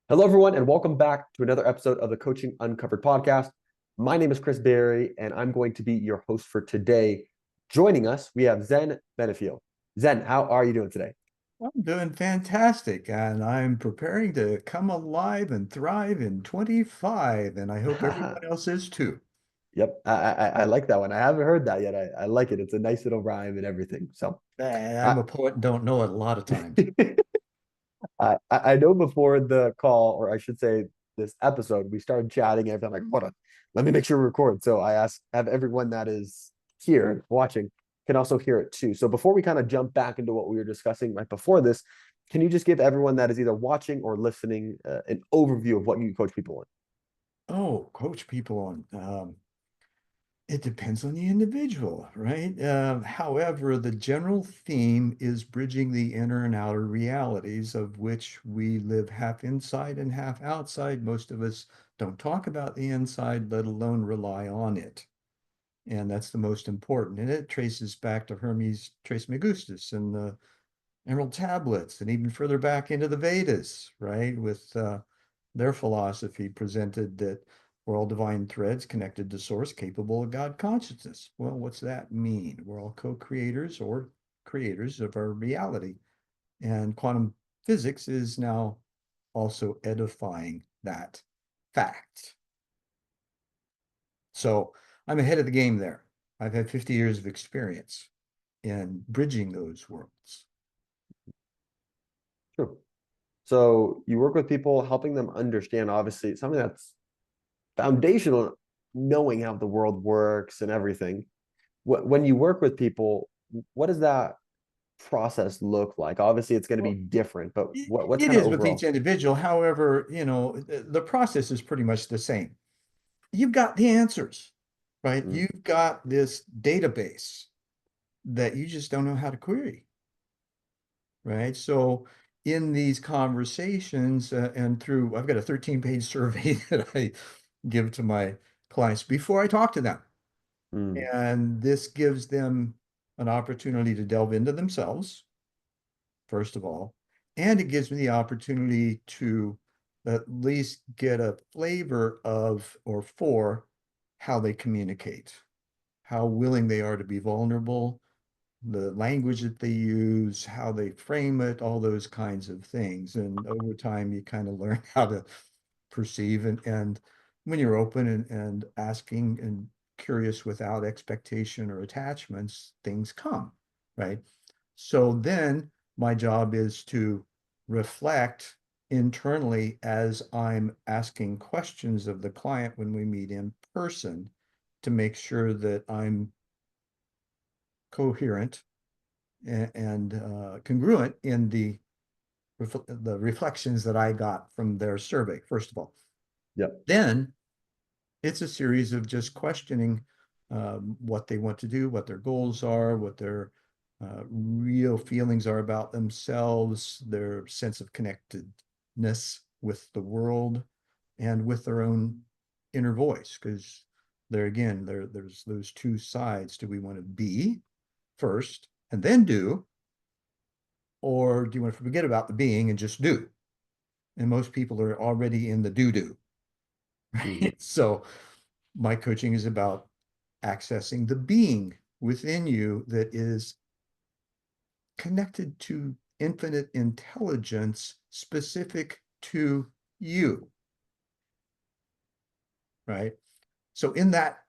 Hello, everyone, and welcome back to another episode of the Coaching Uncovered podcast. My name is Chris Berry, and I'm going to be your host for today. Joining us, we have Zen Benefiel. Zen, how are you doing today? I'm doing fantastic, and I'm preparing to come alive and thrive in 25, and I hope everyone else is too. Yep, I like that one. I haven't heard that yet. I like it. It's a nice little rhyme and everything. So, I'm I, a poet and don't know it a lot of times. I know before the call, or I should say this episode, we started chatting. And I'm like, hold on, let me make sure we record. So I have everyone that is here watching can also hear it too. So before we kind of jump back into what we were discussing right before this, can you just give everyone that is either watching or listening an overview of what you coach people on? Oh, coach people on. It depends on the individual, right? However, the general theme is bridging the inner and outer realities of which we live half inside and half outside. Most of us don't talk about the inside, let alone rely on it. And that's the most important. And it traces back to Hermes Trismegistus and the Emerald Tablets, and even further back into the Vedas, right? With their philosophy presented that we're all divine threads connected to source capable of God consciousness. Well, what's that mean? We're all co-creators or creators of our reality. And quantum physics is now also edifying that fact. So I'm ahead of the game there. I've had 50 years of experience in bridging those worlds. True. So you work with people, helping them understand, obviously, something that's foundational, knowing how the world works and everything. When you work with people, what does that process look like? Obviously, it's going to be Well, different, but what's it kind of is with each overall? individual. However, the process is pretty much the same. You've got the answers, right? Mm, You've got this database that you just don't know how to query, right? So in these conversations and through, I've got a 13-page survey that I give to my clients before I talk to them. mm, And this gives them an opportunity to delve into themselves, first of all, and it gives me the opportunity to at least get a flavor of or for how they communicate, how willing they are to be vulnerable, the language that they use, how they frame it, all those kinds of things. And over time, you kind of learn how to perceive and when you're open and asking and curious without expectation or attachments, things come, right? So then my job is to reflect internally as I'm asking questions of the client when we meet in person to make sure that I'm coherent and congruent in the reflections that I got from their survey, first of all. yep. Then it's a series of just questioning what they want to do, what their goals are, what their real feelings are about themselves, their sense of connectedness with the world and with their own inner voice. Because there's those two sides. Do we want to be first and then do, or do you want to forget about the being and just do? And most people are already in the do-do. Mm, Right? So my coaching is about accessing the being within you that is connected to infinite intelligence specific to you, right? So in that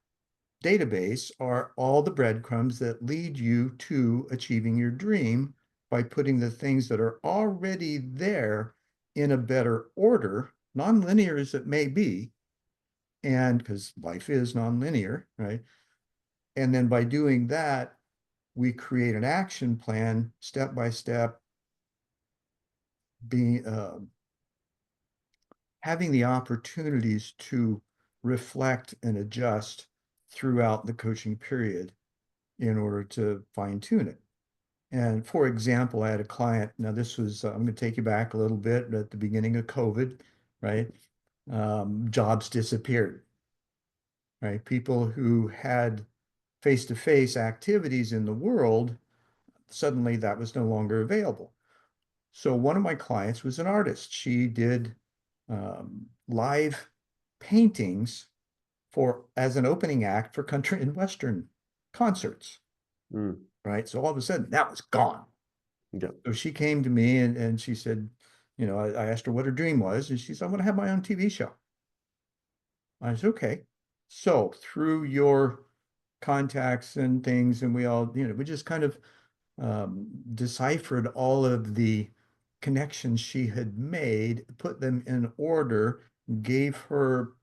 database are all the breadcrumbs that lead you to achieving your dream by putting the things that are already there in a better order, nonlinear as it may be, and because life is nonlinear, right? And then by doing that, we create an action plan step by step, being having the opportunities to reflect and adjust throughout the coaching period in order to fine tune it. And for example, I had a client. Now, this was, I'm going to take you back a little bit at the beginning of COVID, right? Jobs disappeared, right? People who had face-to-face activities in the world, suddenly that was no longer available. So one of my clients was an artist. She did live paintings for as an opening act for country and western concerts, Mm. right? So all of a sudden that was gone. Yeah. So she came to me and she said, I asked her what her dream was, and she said, I want to have my own TV show. I said, okay. So through your contacts and things, and we all, we just kind of deciphered all of the connections she had made, put them in order, gave her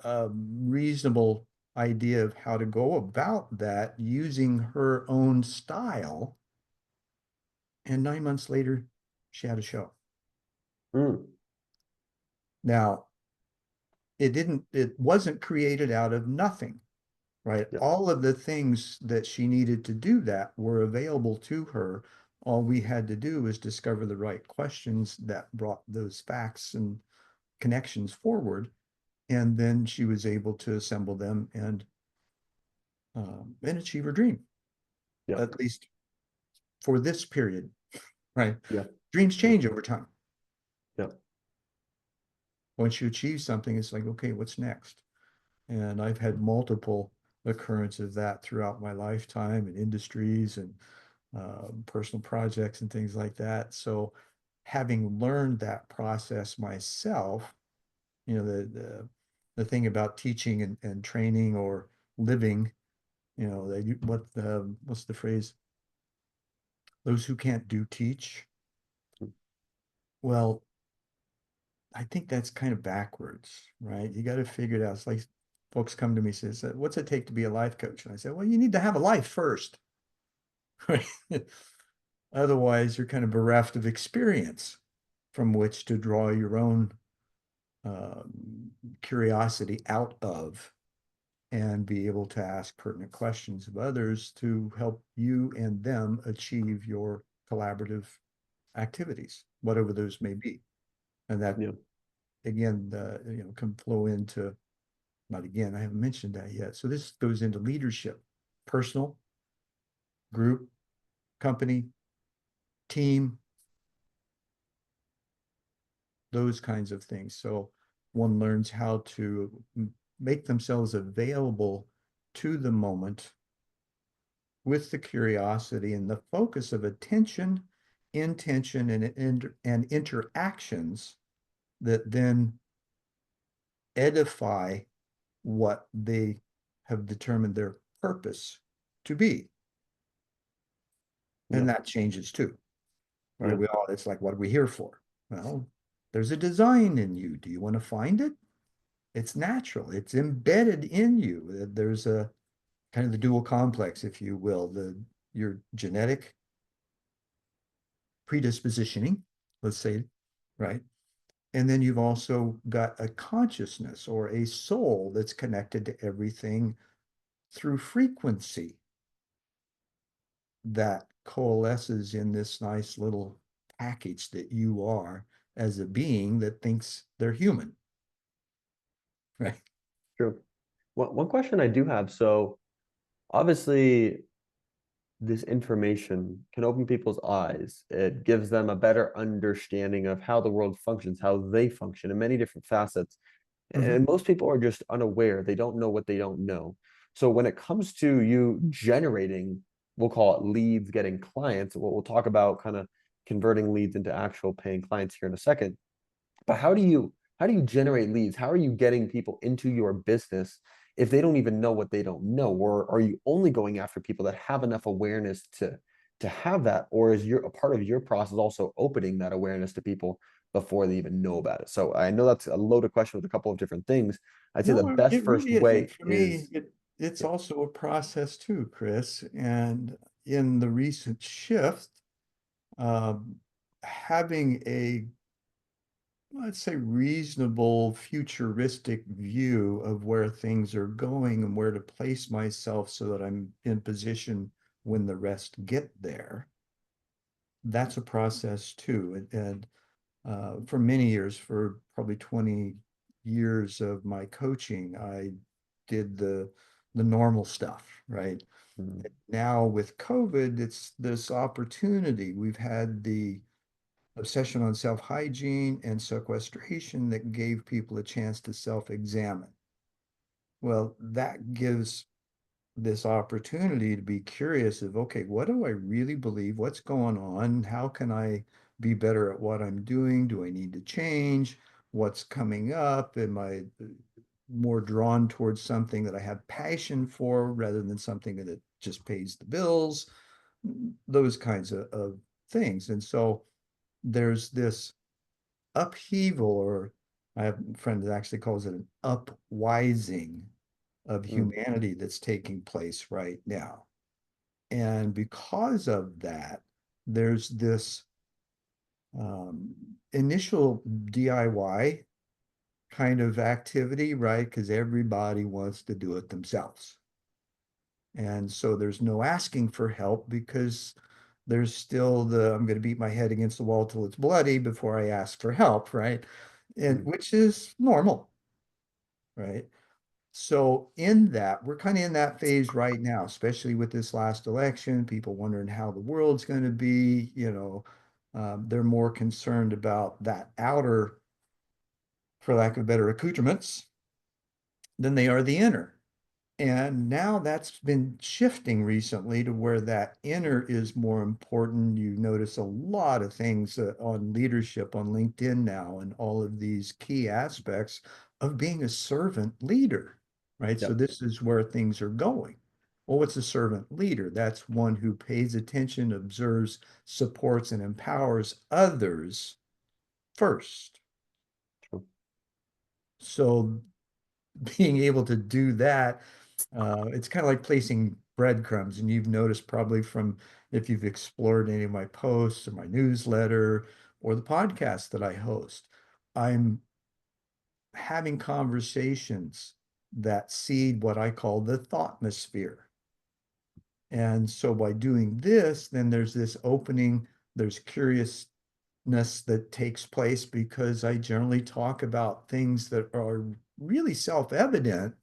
a reasonable idea of how to go about that using her own style. And 9 months later, she had a show. Mm. Now, it wasn't created out of nothing, right? Yeah. All of the things that she needed to do that were available to her. All we had to do was discover the right questions that brought those facts and connections forward. And then she was able to assemble them and achieve her dream, Yeah. at least for this period, right? Yeah. Dreams Yeah. change over time. Yeah. Once you achieve something, it's like, okay, what's next? And I've had multiple occurrences of that throughout my lifetime in industries and personal projects and things like that. So having learned that process myself, the thing about teaching and training or living, what's the phrase? Those who can't do teach. Mm. Well, I think that's kind of backwards, right? You got to figure it out. It's like folks come to me and says, "What's it take to be a life coach?" And I said, "Well, you need to have a life first, right? Otherwise, you're kind of bereft of experience from which to draw your own curiosity out of and be able to ask pertinent questions of others to help you and them achieve your collaborative activities, whatever those may be." And that Yeah. again, can flow into, not again, I haven't mentioned that yet. So this goes into leadership, personal, group, company, team, those kinds of things. So one learns how to make themselves available to the moment with the curiosity and the focus of attention, intention, and interactions that then edify what they have determined their purpose to be. Yeah. And that changes too, right? Yeah. It's like, what are we here for? Well, there's a design in you. Do you want to find it? It's natural. It's embedded in you. There's a kind of the dual complex, if you will, your genetic predispositioning, let's say, right? And then you've also got a consciousness or a soul that's connected to everything through frequency that coalesces in this nice little package that you are as a being that thinks they're human, right? True. One question I do have. So obviously, this information can open people's eyes. It gives them a better understanding of how the world functions, how they function in many different facets. Mhm. And most people are just unaware. They don't know what they don't know. So when it comes to you generating, we'll call it leads, getting clients, we'll talk about kind of converting leads into actual paying clients here in a second. But how do you generate leads? How are you getting people into your business if they don't even know what they don't know? Or are you only going after people that have enough awareness to have that? Or is your a part of your process also opening that awareness to people before they even know about it? So I know that's a loaded question with a couple of different things. I'd say the No, best it first really isn't. way For me, is it's yeah, also a process too, Chris. And in the recent shift, um, having a, let's say, reasonable futuristic view of where things are going and where to place myself so that I'm in position when the rest get there, that's a process too. And for many years, for probably 20 years of my coaching, I did the normal stuff, right? mm, Now with COVID, it's this opportunity. We've had the obsession on self-hygiene and sequestration that gave people a chance to self-examine. Well, that gives this opportunity to be curious of, okay, what do I really believe? What's going on? How can I be better at what I'm doing? Do I need to change? What's coming up? Am I more drawn towards something that I have passion for rather than something that just pays the bills? Those kinds of things. And so there's this upheaval, or I have a friend that actually calls it an upwising of Mm, humanity that's taking place right now. And because of that, there's this initial DIY kind of activity, right? Because everybody wants to do it themselves. And so there's no asking for help because there's still the I'm going to beat my head against the wall till it's bloody before I ask for help, right? And mm, which is normal, right? So in that, we're kind of in that phase right now, especially with this last election, people wondering how the world's going to be, they're more concerned about that outer, for lack of better accoutrements, than they are the inner. And now that's been shifting recently to where that inner is more important. You notice a lot of things on leadership on LinkedIn now and all of these key aspects of being a servant leader, right? So yep. this is where things are going. Well, what's a servant leader? That's one who pays attention, observes, supports, and empowers others first. True. So being able to do that, it's kind of like placing breadcrumbs. And you've noticed probably from if you've explored any of my posts or my newsletter or the podcast that I host, I'm having conversations that seed what I call the thoughtmosphere. And so by doing this, then there's this opening, there's curiousness that takes place because I generally talk about things that are really self-evident,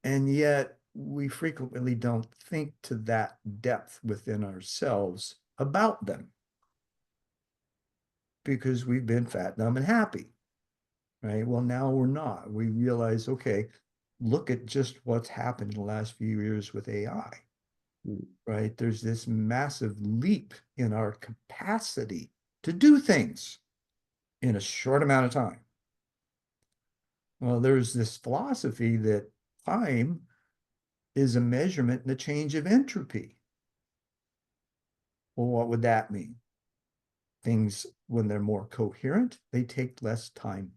and yet we frequently don't think to that depth within ourselves about them because we've been fat, dumb, and happy, right? Well, now we're not. We realize, okay, look at just what's happened in the last few years with AI, Mm, right? There's this massive leap in our capacity to do things in a short amount of time. Well, there's this philosophy that time is a measurement in the change of entropy. Well, what would that mean? Things, when they're more coherent, they take less time,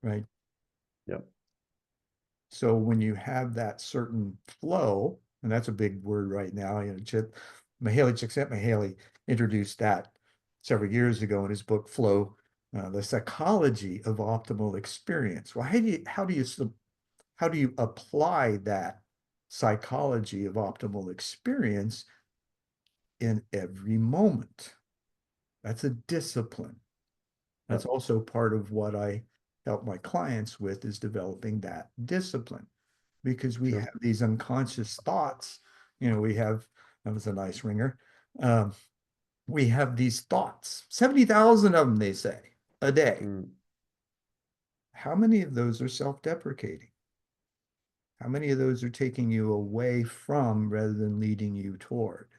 right? yep. So when you have that certain flow, and that's a big word right now, Csikszentmihalyi introduced that several years ago in his book Flow, the psychology of optimal experience. Well, how do you apply that psychology of optimal experience in every moment? That's a discipline. That's Yep. also part of what I help my clients with is developing that discipline because we True. have these unconscious thoughts. We have, that was a nice ringer. Um, we have these thoughts, 70,000 of them, they say, a day. Mm, How many of those are self-deprecating? How many of those are taking you away from rather than leading you toward?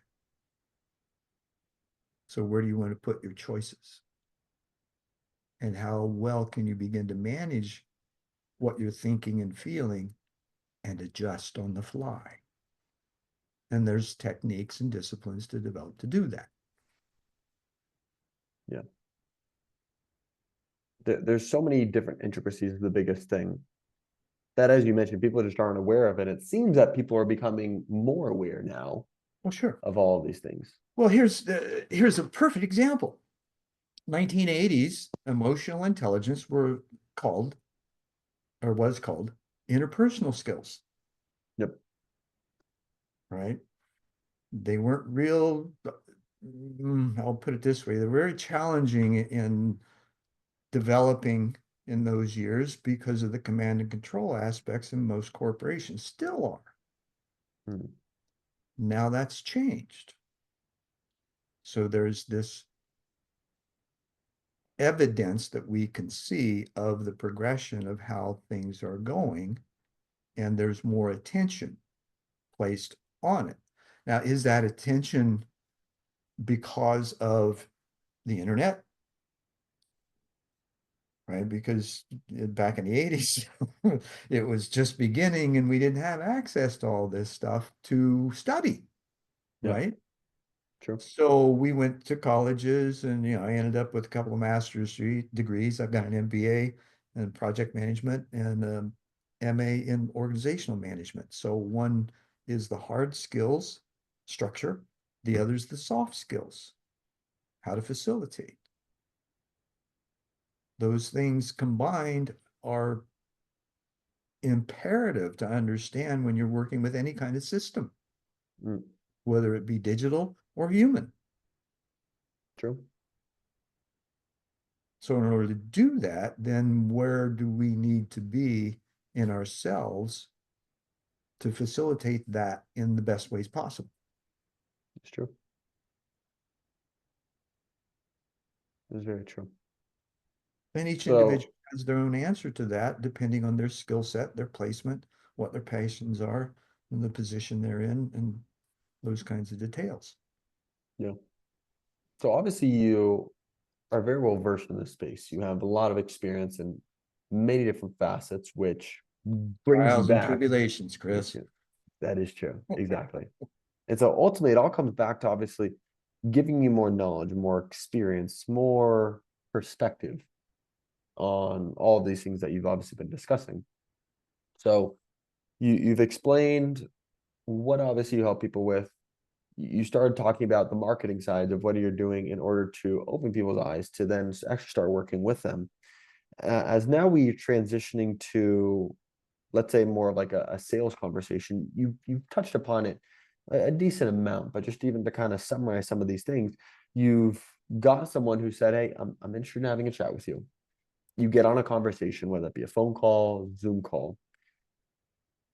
So where do you want to put your choices? And how well can you begin to manage what you're thinking and feeling and adjust on the fly? And there's techniques and disciplines to develop to do that. yeah. There's so many different intricacies of the biggest thing that, as you mentioned, people just aren't aware of. And it seems that people are becoming more aware now Well, sure. of all of these things. Well, here's a perfect example. 1980s emotional intelligence were called or was called interpersonal skills, Yep. right? They weren't real, I'll put it this way, they're very challenging in developing in those years because of the command and control aspects, and most corporations still are. Mm, Now that's changed. So there's this evidence that we can see of the progression of how things are going, and there's more attention placed on it. Now, is that attention because of the internet? Right? Because back in the 80s, it was just beginning and we didn't have access to all this stuff to study, Yeah, right? true. So we went to colleges and, I ended up with a couple of master's degrees. I've got an MBA in project management and MA in organizational management. So one is the hard skills structure, the other is the soft skills, how to facilitate. Those things combined are imperative to understand when you're working with any kind of system, Mm, whether it be digital or human. true. So in order to do that, then where do we need to be in ourselves to facilitate that in the best ways possible? It's true. It's very true. And each So individual has their own answer to that, depending on their skill set, their placement, what their passions are, and the position they're in, and those kinds of details. yeah. So obviously you are very well versed in this space. You have a lot of experience in many different facets, which brings you Trials and back. tribulations, Yes, Chris. yeah, that is true. Exactly. And so ultimately, it all comes back to obviously giving you more knowledge, more experience, more perspective on all of these things that you've obviously been discussing. So you've explained what obviously you help people with. You started talking about the marketing side of what you're doing in order to open people's eyes to then actually start working with them. As now we're transitioning to, let's say, more of like a sales conversation, you've touched upon it a decent amount, but just even to kind of summarize some of these things, you've got someone who said, "Hey, I'm interested in having a chat with you." You get on a conversation, whether it be a phone call, Zoom call.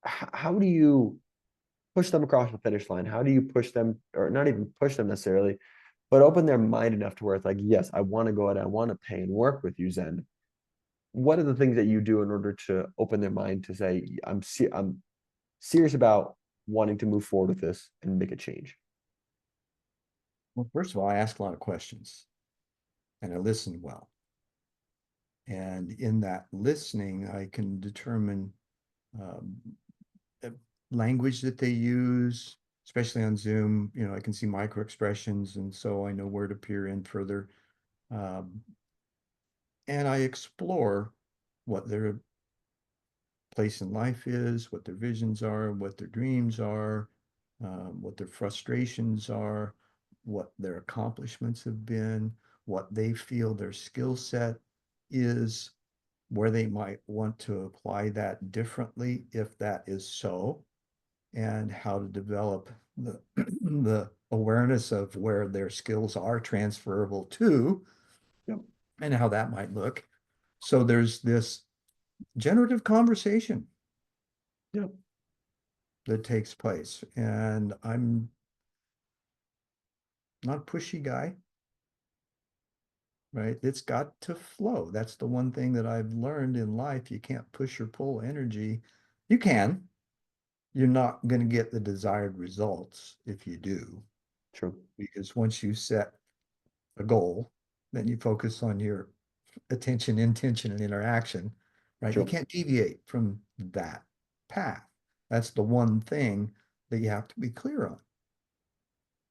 How do you push them across the finish line? How do you push them, or not even push them necessarily, but open their mind enough to where it's like, yes, I want to go out, I want to pay and work with you, Zen. What are the things that you do in order to open their mind to say, I'm serious about wanting to move forward with this and make a change? Well, first of all, I ask a lot of questions and I listen well. And in that listening, I can determine um, language that they use, especially on Zoom. I can see micro expressions, and so I know where to peer in further. Um, and I explore what their place in life is, what their visions are, what their dreams are, what their frustrations are, what their accomplishments have been, what they feel their skill set is, where they might want to apply that differently if that is so, and how to develop the the awareness of where their skills are transferable to Yep. and how that might look. So there's this generative conversation Yep. that takes place. And I'm not a pushy guy, right? It's got to flow. That's the one thing that I've learned in life. You can't push or pull energy. You can. You're not going to get the desired results if you do, True. because once you set a goal, then you focus on your attention, intention, and interaction, right? You True. can't deviate from that path. That's the one thing that you have to be clear on.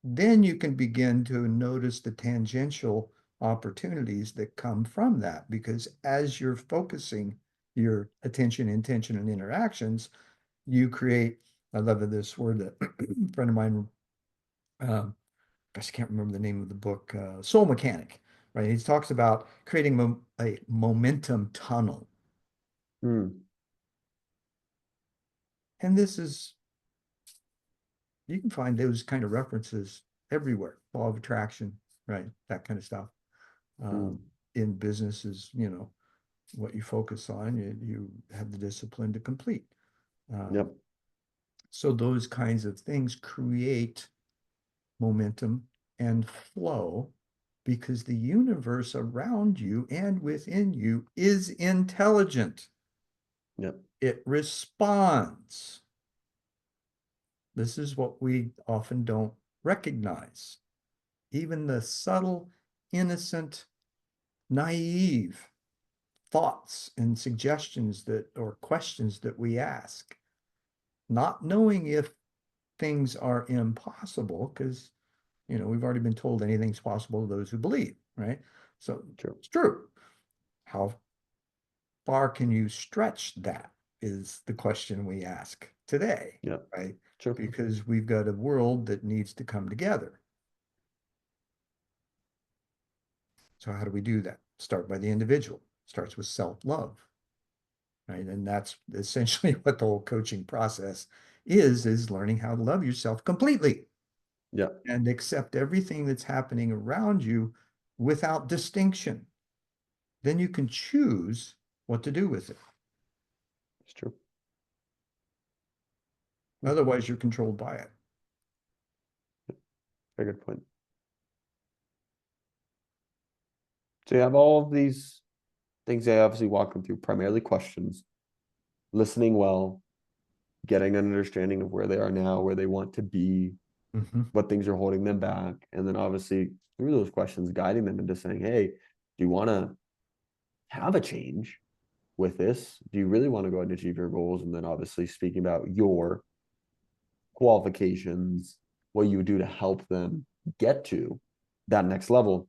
Then you can begin to notice the tangential opportunities that come from that. Because as you're focusing your attention, intention, and interactions, you create, I love this word that a friend of mine, um, gosh, I can't remember the name of the book, Soul Mechanic, right? He talks about creating a momentum tunnel. Mm, And this is, you can find those kind of references everywhere, law of attraction, right? That kind of stuff. mm, In businesses, what you focus on, you have the discipline to complete. yep. So those kinds of things create momentum and flow because the universe around you and within you is intelligent. Yep. It responds. This is what we often don't recognize. Even the subtle, innocent, naive thoughts and suggestions that or questions that we ask, not knowing if things are impossible, because we've already been told anything's possible to those who believe, right? So True. it's true. How far can you stretch that is the question we ask today, Yep. right? True. Because we've got a world that needs to come together. So how do we do that? Start by the individual. Starts with self-love, right? And that's essentially what the whole coaching process is learning how to love yourself completely Yep. and accept everything that's happening around you without distinction. Then you can choose what to do with it. It's true. Hmm. Otherwise, you're controlled by it. Very good point. So you have all of these things I obviously walk them through, primarily questions, listening well, getting an understanding of where they are now, where they want to be, Mhm. what things are holding them back. And then obviously through those questions, guiding them into saying, hey, do you want to have a change with this? Do you really want to go and achieve your goals? And then obviously speaking about your qualifications, what you would do to help them get to that next level.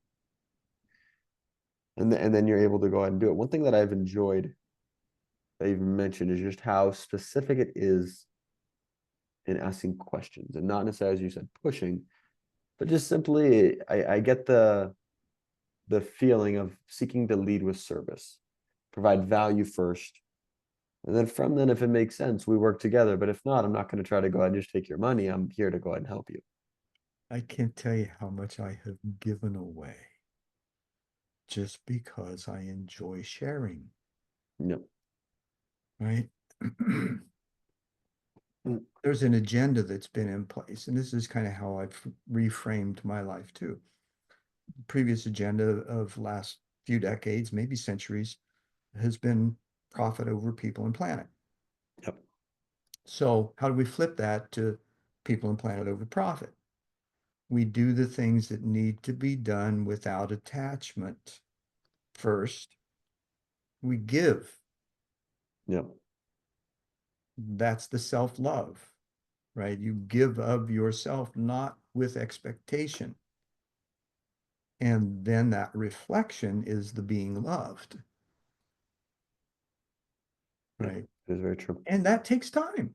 And then you're able to go ahead and do it. One thing that I've enjoyed that you've mentioned is just how specific it is in asking questions and not necessarily, as you said, pushing, but just simply, I get the feeling of seeking to lead with service, provide value first. And then from then, if it makes sense, we work together. But if not, I'm not going to try to go ahead and just take your money. I'm here to go ahead and help you. I can't tell you how much I have given away just because I enjoy sharing, Yep. right? Mm. There's an agenda that's been in place, and this is kind of how I've reframed my life too. Previous agenda of last few decades, maybe centuries, has been profit over people and planet. Yep. So how do we flip that to people and planet over profit? We do the things that need to be done without attachment. First, we give. Yep. That's the self-love, right? You give of yourself, not with expectation. And then that reflection is the being loved, Yep. right? It is very true. And that takes time,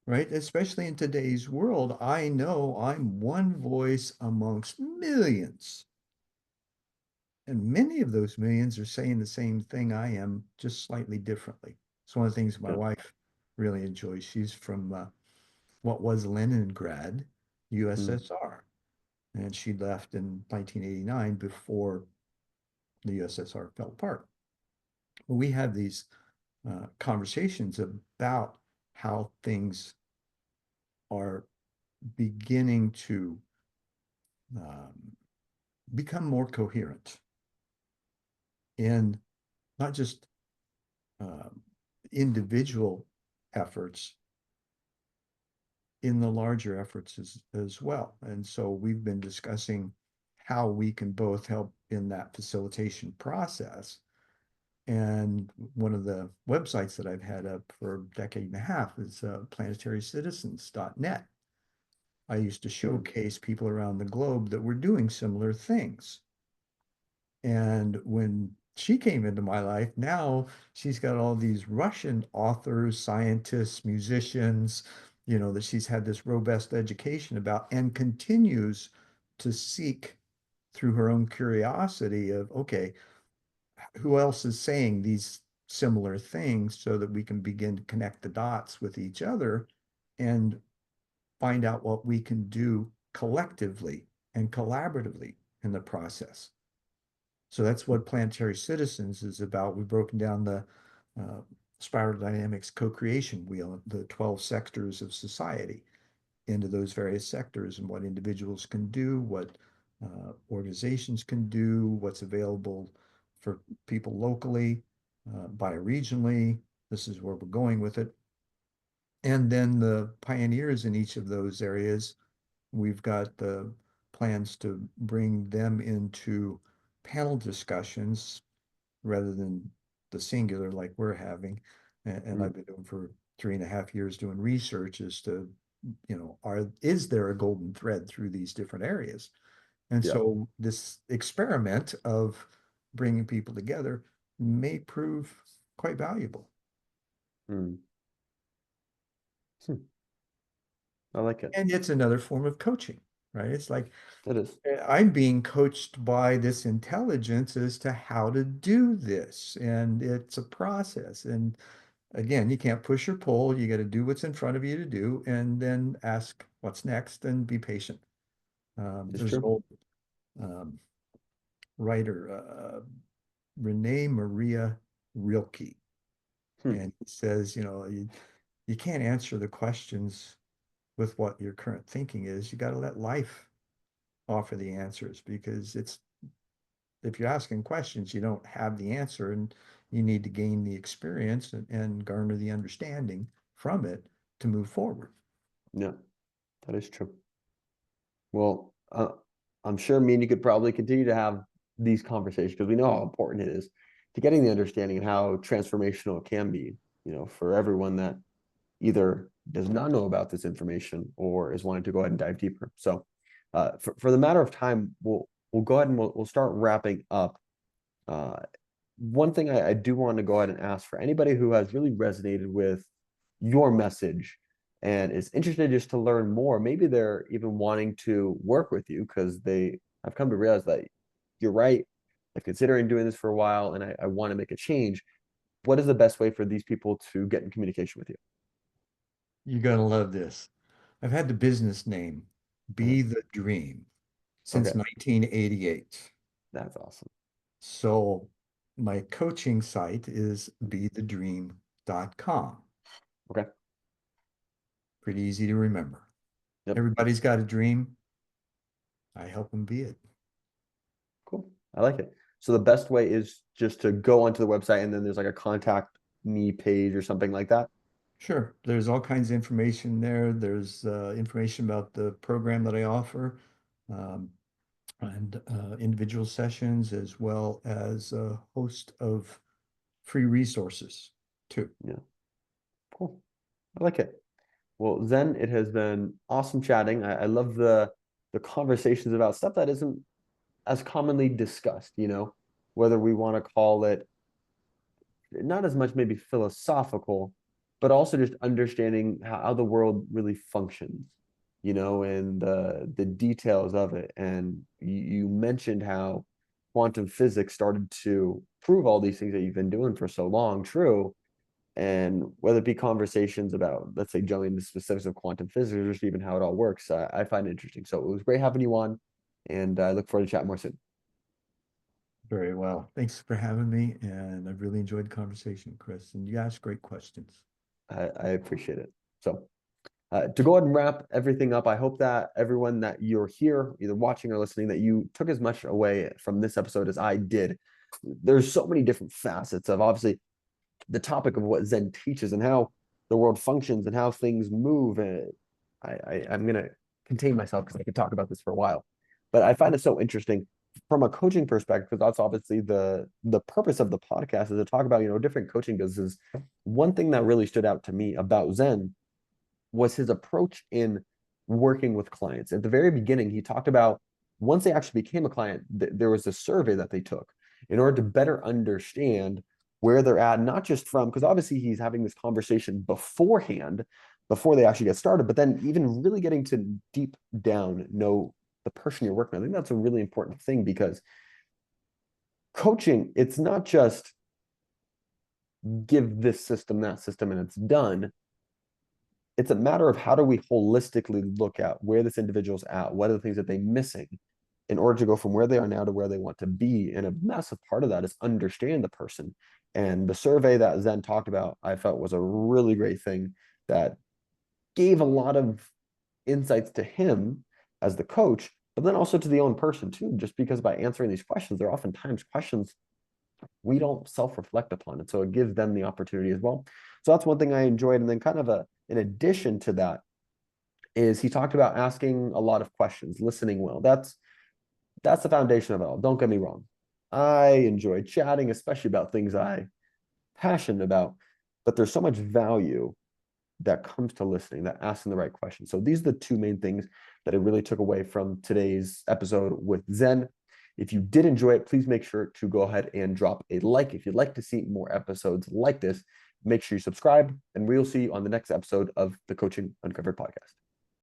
right? Especially in today's world, I know I'm one voice amongst millions. And many of those millions are saying the same thing I am, just slightly differently. It's one of the things my Yep. wife really enjoys. She's from what was Leningrad, Mm. USSR. And she left in 1989 before the USSR fell apart. We have these conversations about how things are beginning to um, become more coherent in not just um, individual efforts, in the larger efforts as well. And so we've been discussing how we can both help in that facilitation process. And one of the websites that I've had up for a decade and a half is planetarycitizens.net. I used to Mm. showcase people around the globe that were doing similar things. And when she came into my life, now she's got all these Russian authors, scientists, musicians, that she's had this robust education about and continues to seek through her own curiosity of, okay, who else is saying these similar things so that we can begin to connect the dots with each other and find out what we can do collectively and collaboratively in the process. So that's what Planetary Citizens is about. We've broken down the spiral dynamics co-creation wheel, the 12 sectors of society into those various sectors and what individuals can do, what organizations can do, what's available for people locally, bioregionally. This is where we're going with it. And then the pioneers in each of those areas, we've got the plans to bring them into panel discussions rather than the singular like we're having. And Mm, I've been doing for 3.5 years doing research as to, is there a golden thread through these different areas? And yeah. so this experiment of bringing people together may prove quite valuable. Mm. Hmm. I like it. And it's another form of coaching, right? It's like It is. I'm being coached by this intelligence as to how to do this. And it's a process. And again, you can't push or pull. You got to do what's in front of you to do and then ask what's next and be patient. It's There's an true. old um, writer, Renee Maria Rilke, Hmm. and he says, you can't answer the questions with what your current thinking is. You got to let life offer the answers because if you're asking questions, you don't have the answer and you need to gain the experience and garner the understanding from it to move forward. Yeah, that is true. Well, I'm sure me and you could probably continue to have these conversations because we know how important it is to getting the understanding and how transformational it can be, for everyone that either does not know about this information or is wanting to go ahead and dive deeper. So, for the matter of time, we'll go ahead and we'll start wrapping up. Uh, One thing I do want to go ahead and ask for anybody who has really resonated with your message and is interested just to learn more, maybe they're even wanting to work with you because they have come to realize that you're right. I'm considering doing this for a while and I want to make a change. What is the best way for these people to get in communication with you? You're gonna love this. I've had the business name Mhm. Be the Dream since Okay, 1988. that's awesome. So my coaching site is bethedream.com. Okay, Pretty easy to remember. yep, Everybody's got a dream. I help them be it. cool. I like it. So the best way is just to go onto the website and then there's like a contact me page or something like that. Sure, there's all kinds of information there. There's information about the program that I offer, um, and individual sessions, as well as a host of free resources too. Yeah, cool. I like it. Well, Zen, it has been awesome chatting. I love the conversations about stuff that isn't as commonly discussed, whether we want to call it not as much maybe philosophical, but also just understanding how the world really functions, and the details of it. And you mentioned how quantum physics started to prove all these things that you've been doing for so long true. And whether it be conversations about, let's say, going into specifics of quantum physics or just even how it all works, I find it interesting. So it was great having you on, and I look forward to chatting more soon. Very well. Thanks for having me, and I've really enjoyed the conversation, Chris. And you asked great questions. I appreciate it. So to go ahead and wrap everything up, I hope that everyone that you're here, either watching or listening, that you took as much away from this episode as I did. There's so many different facets of obviously the topic of what Zen teaches and how the world functions and how things move. And I'm gonna contain myself because I could talk about this for a while, but I find it so interesting from a coaching perspective because that's obviously the purpose of the podcast is to talk about different coaching businesses. One thing that really stood out to me about Zen was his approach in working with clients. At the very beginning, he talked about once they actually became a client, there was a survey that they took in order to better understand where they're at, not just from, because obviously he's having this conversation beforehand, before they actually get started, but then even really getting to deep down know the person you're working with. I think that's a really important thing because coaching, it's not just give this system, that system, and it's done. It's a matter of how do we holistically look at where this individual's at, what are the things that they're missing in order to go from where they are now to where they want to be. And a massive part of that is understand the person. And the survey that Zen talked about, I felt was a really great thing that gave a lot of insights to him as the coach, but then also to the own person too, just because by answering these questions, they're oftentimes questions we don't self-reflect upon. And so it gives them the opportunity as well. So that's one thing I enjoyed. And then kind of in addition to that is he talked about asking a lot of questions, listening well. That's the foundation of it all. Don't get me wrong. I enjoy chatting, especially about things I'm passionate about, but there's so much value that comes to listening, that asking the right questions. So these are the two main things that I really took away from today's episode with Zen. If you did enjoy it, please make sure to go ahead and drop a like. If you'd like to see more episodes like this, make sure you subscribe, and we'll see you on the next episode of the Coaching Uncovered podcast.